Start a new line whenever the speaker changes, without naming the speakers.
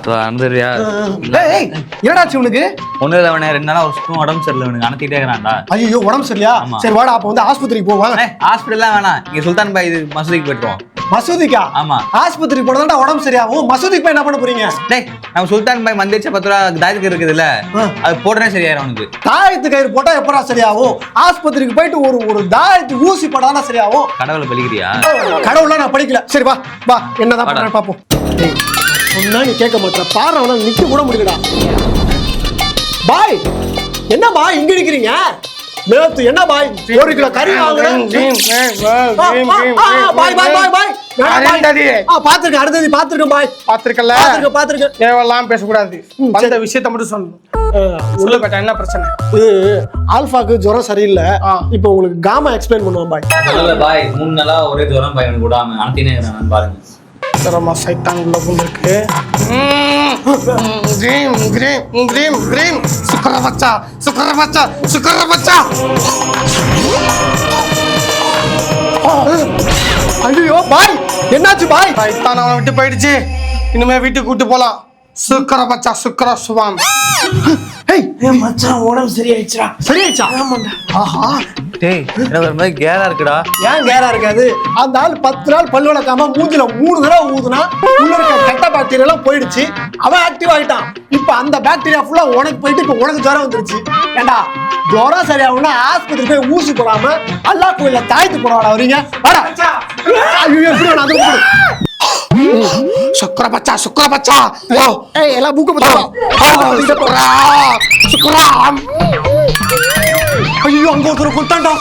வந்துடுறியா?
என்னடாச்சு உனக்கு?
ஒண்ணு இல்ல, அவனை 2 நாளா ஒரு சுத்தம் உடம்பு சரியில்லை, அவனுக்கு அனுத்திட்டே இருக்கிறான்டா.
ஐயோ உடம்பு சரியா? சரி வாடா, அப்ப வந்து ஆஸ்பத்திரிக்கு போவாங்க.
ஹாஸ்பிட்டல்லாம் வேணாம், இங்க சுல்தான் பாய் இது மசூதிக்கு போயிட்டுருவோம்.
மசூதிக்கா?
ஆமா.
ஆஸ்பத்திரிக்கு போனதாண்டா உடம்பு சரியாகும். மசூதிக்கு போய் என்ன பண்ண போறீங்க?
டேய், நம்ம சுல்தான் பாய் மந்திரிச்ச 10 ரூபா தாயத்துக்கு இருக்குதுல்ல, அது போடுறேன் சரியாயிரும் அவனுக்கு.
தாயத்து கயிறு போட்டா எப்படா சரியாகும்? ஆஸ்பத்திரிக்கு போயிட்டு ஒரு தாயத்து ஊசி போட்டாதானே சரியாகும்.
கடவுளை பலிக்கிறியா?
கடவுளா நான் படிக்கல. சரி வா வா, என்னதான் பண்றேன் பாப்போம். சொன்னா நீ கேட்க மாட்டேன், பாரு நிக்க கூட முடியலடா. பாய், என்ன பாய் இங்க நிக்கிறீங்க? நேத்து என்ன பாய் 1 கிலோ கறி வாங்குறேன். பாய் பாய் பாய் பாய் பாத்துருக்கேன், அடுத்தது பாத்துருக்கேன் பாய்.
பாத்துருக்கல?
பாத்துருக்கேன்.
தேவையெல்லாம் பேசக்கூடாது, வந்த விஷயத்த மட்டும் சொல்லணும். சொல்லு பேட்டா, என்ன பிரச்சனை?
ஆல்பாக்கு ஜுரம் சரியில்லை, இப்போ உங்களுக்கு காமா எக்ஸ்பிளைன் பண்ணுவோம் பாய்.
இல்ல பாய், 3 நாளா ஒரே ஜுரம் பாய், எனக்கு விடாம அனுத்தினே இருக்கிறான் பாருங்க.
சரமா சைத்தான் உள்ள இருக்கு. கிரீம் கிரீம் கிரீம் கிரீம் சுக்கர பச்சா சுக்கர பச்சா சுக்கர பச்சா.
ஐயோ பாய், என்னாச்சு பாய்?
சைத்தான் அவனை விட்டு போயிடுச்சு, இனிமே வீட்டுக்கு கூட்டு போலாம். சுக்கர பச்சா சுக்கர சுவாம்.
மச்சான் உடம்பு சரியாயிடுச்சா? சரியாயிடுச்சா? ஆமாண்டா. ஆஹா,
டேய், எனக்கு ஒரு மாதிரி கேரா இருக்குடா.
ஏன் கேரா இருக்காது? அந்த ஆள் 10 நாள் பல்லு விளக்காம மூஞ்சில 3 தடவை ஊதுனா உள்ள இருக்க கெட்ட பாக்டீரியா எல்லாம் போயிடுச்சு, அவன் ஆக்டிவ் ஆயிட்டான். இப்ப அந்த பாக்டீரியா ஃபுல்லா உனக்கு போயிட்டு இப்ப உனக்கு ஜுரம் வந்துருச்சு. ஏண்டா, ஜுரம் சரியாகும்னா ஆஸ்பத்திரி போய் ஊசி போடாம அல்லா கோயில தாயத்து போட வரீங்க? வாடா. ஐயோ எப்படி வேணும் அது போடு.
சுக்கர பச்சா சுக்கர பச்சா.
எல்லாம் மூக்க பச்சா.
சுக்கரா சுக்கரா.
ஐயோ அங்க ஒருத்தர் கொடுத்தாண்டா.